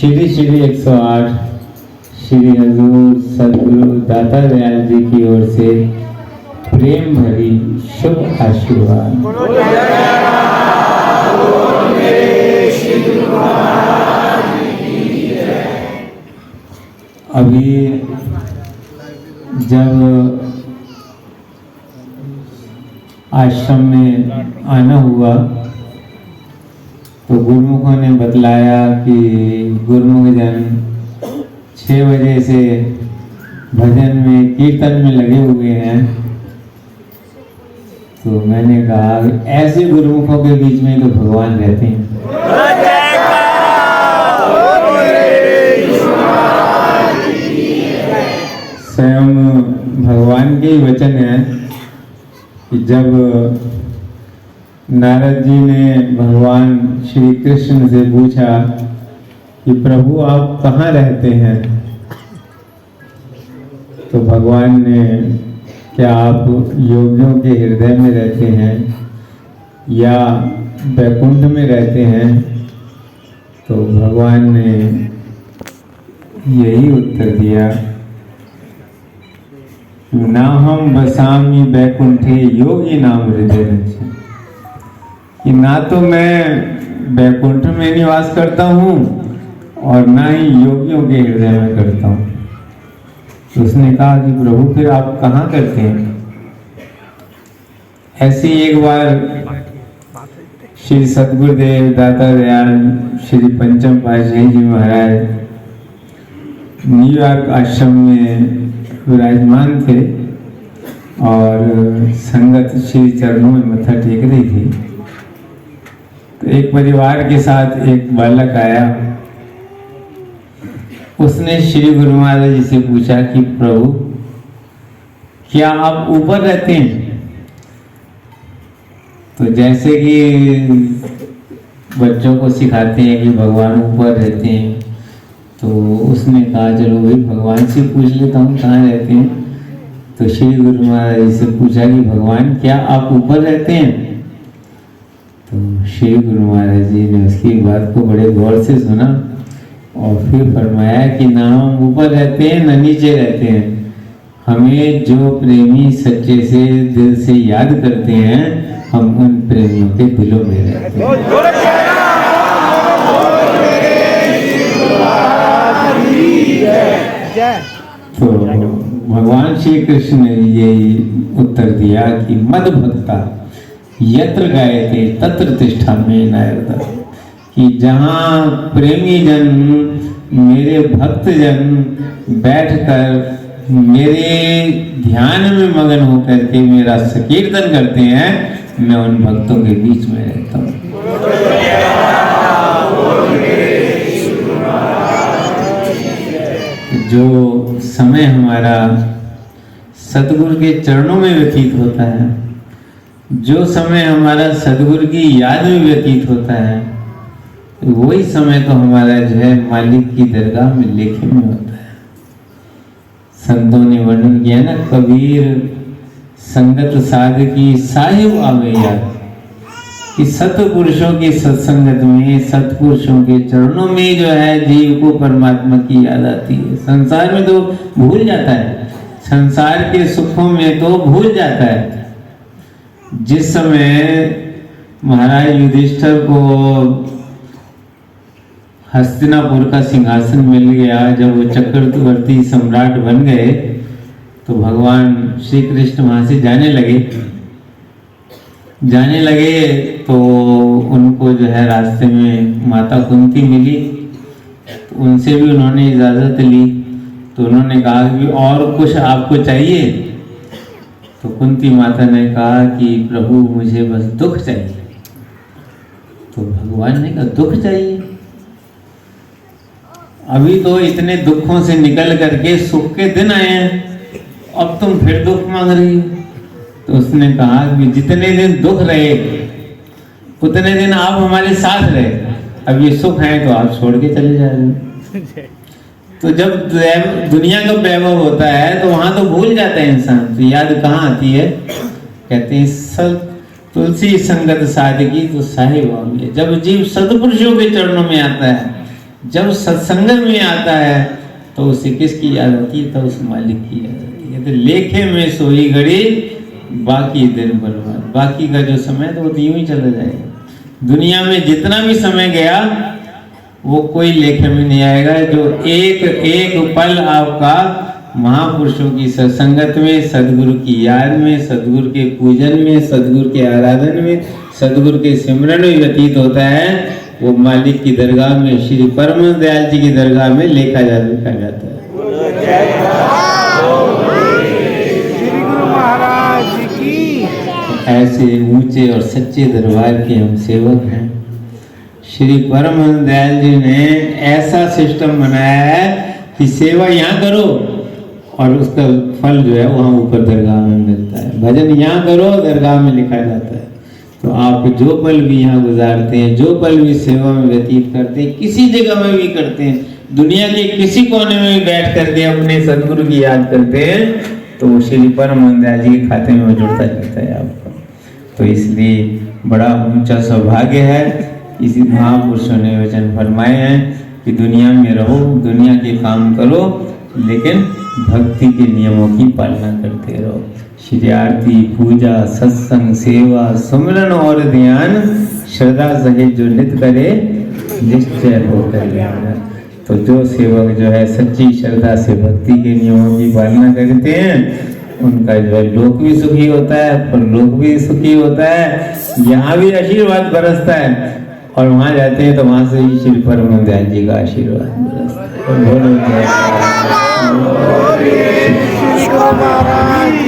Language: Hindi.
श्री श्री 108 श्री हजूर सदगुरु दाता दयाल जी की ओर से प्रेम भरी शुभ आशीर्वाद। अभी जब आश्रम में आना हुआ तो गुरुमुखों ने बतलाया कि गुरुमुख जन 6 बजे से भजन में कीर्तन में लगे हुए हैं। तो मैंने कहा ऐसे गुरुमुखों के बीच में तो भगवान रहते हैं। स्वयं भगवान के ही वचन है कि जब नारद जी ने भगवान श्री कृष्ण से पूछा कि प्रभु आप कहाँ रहते हैं, तो भगवान ने क्या आप योगियों के हृदय में रहते हैं या वैकुंठ में रहते हैं, तो भगवान ने यही उत्तर दिया, ना हम बसामी वैकुंठे योगी नाम हृदय रचे, कि ना तो मैं वैकुंठ में निवास करता हूँ और ना ही योगियों के हृदय में करता हूँ। तो उसने कहा कि प्रभु फिर आप कहाँ करते हैं? ऐसी एक बार श्री सतगुरुदेव दाता दयाल श्री पंचम पातशाही जी महाराज न्यूयॉर्क आश्रम में विराजमान थे और संगत श्री चरणों में मत्था टेक रही थी। तो एक परिवार के साथ एक बालक आया, उसने श्री गुरु महाराज जी से पूछा कि प्रभु क्या आप ऊपर रहते हैं? तो जैसे कि बच्चों को सिखाते हैं कि भगवान ऊपर रहते हैं, तो उसने कहा चलो भाई भगवान से पूछ लेता हूँ कहाँ रहते हैं। तो श्री गुरु महाराज जी से पूछा कि भगवान क्या आप ऊपर रहते हैं? तो श्री गुरु महाराज जी ने उसकी बात को बड़े गौर से सुना और फिर फरमाया कि ना हम ऊपर रहते हैं ना नीचे रहते हैं, हमें जो प्रेमी सच्चे से दिल से याद करते हैं हम उन प्रेमियों के दिलों में रहते हैं। तो भगवान श्री कृष्ण ने ये उत्तर दिया कि मद भक्ता यत्र गायते तत्र तिष्ठा में नारद, कि जहाँ प्रेमी जन मेरे भक्त जन बैठकर मेरे ध्यान में मगन होकर के मेरा संकीर्तन करते हैं, मैं उन भक्तों के बीच में रहता हूँ। जो समय हमारा सतगुरु के चरणों में व्यतीत होता है, जो समय हमारा सतगुरु की याद में व्यतीत होता है, वही समय तो हमारा जो है मालिक की दरगाह में लेखे में होता है। संतों ने वर्णन किया ना, कबीर संगत साध की साहिब आवे याद, कि सतपुरुषों की सत्संगत में सतपुरुषों के चरणों में जो है जीव को परमात्मा की याद आती है। संसार में तो भूल जाता है, संसार के सुखों में तो भूल जाता है। जिस समय महाराज युधिष्ठिर को हस्तिनापुर का सिंहासन मिल गया, जब वो चक्रवर्ती सम्राट बन गए, तो भगवान श्री कृष्ण वहां से जाने लगे तो उनको जो है रास्ते में माता कुंती मिली, तो उनसे भी उन्होंने इजाजत ली। तो उन्होंने कहा कि और कुछ आपको चाहिए? तो कुंती माता ने कहा कि प्रभु मुझे बस दुख चाहिए। तो भगवान ने कहा दुख चाहिए? अभी तो इतने दुखों से निकल करके सुख के दिन आए हैं, अब तुम फिर दुख मांग रही हो। तो उसने कहा कि जितने दिन दुख रहे उतने दिन आप हमारे साथ रहे, अब ये सुख है तो आप छोड़ के चले जा रहे हो। तो जब दुनिया का वैभव होता है तो वहां तो भूल जाता है इंसान, तो याद कहाँ आती है? कहते हैं सब तुलसी संगत साधकी तो साहिब आमिए। जब जीव सदपुरुषों के चरणों में आता है, जब सत्संग में आता है तो उसे किसकी याद आती है? तो उस मालिक की याद आती है। तो लेखे में सोई घड़ी बाकी दिन बर्बाद, बाकी का जो समय तो वो तो यूं ही चला जाएगा। दुनिया में जितना भी समय गया वो कोई लेखे में नहीं आएगा। जो एक एक पल आपका महापुरुषों की सत्संगत में, सदगुरु की याद में, सदगुरु के पूजन में, सदगुरु के आराधन में, सदगुरु के सिमरन में व्यतीत होता है, वो मालिक की दरगाह में, श्री परम दयाल जी की दरगाह में लिखा जाता है। ऐसे ऊंचे और सच्चे दरबार के हम सेवक हैं। श्री परम दयाल जी ने ऐसा सिस्टम बनाया है कि सेवा यहाँ करो और उसका फल जो है वहाँ ऊपर दरगाह में मिलता है। भजन यहाँ करो, दरगाह में लिखा जाता है। तो आप जो पल भी यहाँ गुजारते हैं, जो पल भी सेवा में व्यतीत करते हैं, किसी जगह में भी करते हैं, दुनिया के किसी कोने में भी बैठ करके अपने सदगुरु की याद करते हैं, तो वो श्री परम दयाल जी के खाते में जुड़ता जाता है आपको। तो इसलिए बड़ा ऊंचा सौभाग्य है। इसी महापुरुषों ने वचन फरमाए हैं कि दुनिया में रहो, दुनिया के काम करो, लेकिन भक्ति के नियमों की पालना करते रहो। श्री आरती, पूजा, सत्संग, सेवा, सुमिरन और ध्यान श्रद्धा सहित जो नित्य करे निश्चय होकर जाएगा। तो जो सेवक जो है सच्ची श्रद्धा से भक्ति के नियमों की पालना करते हैं, उनका जो है लोक भी सुखी होता है, परलोक भी सुखी होता है। यहाँ भी आशीर्वाद बरसता है और वहाँ जाते हैं तो वहाँ से ही श्री परम दयाल जी का आशीर्वाद बरसता है।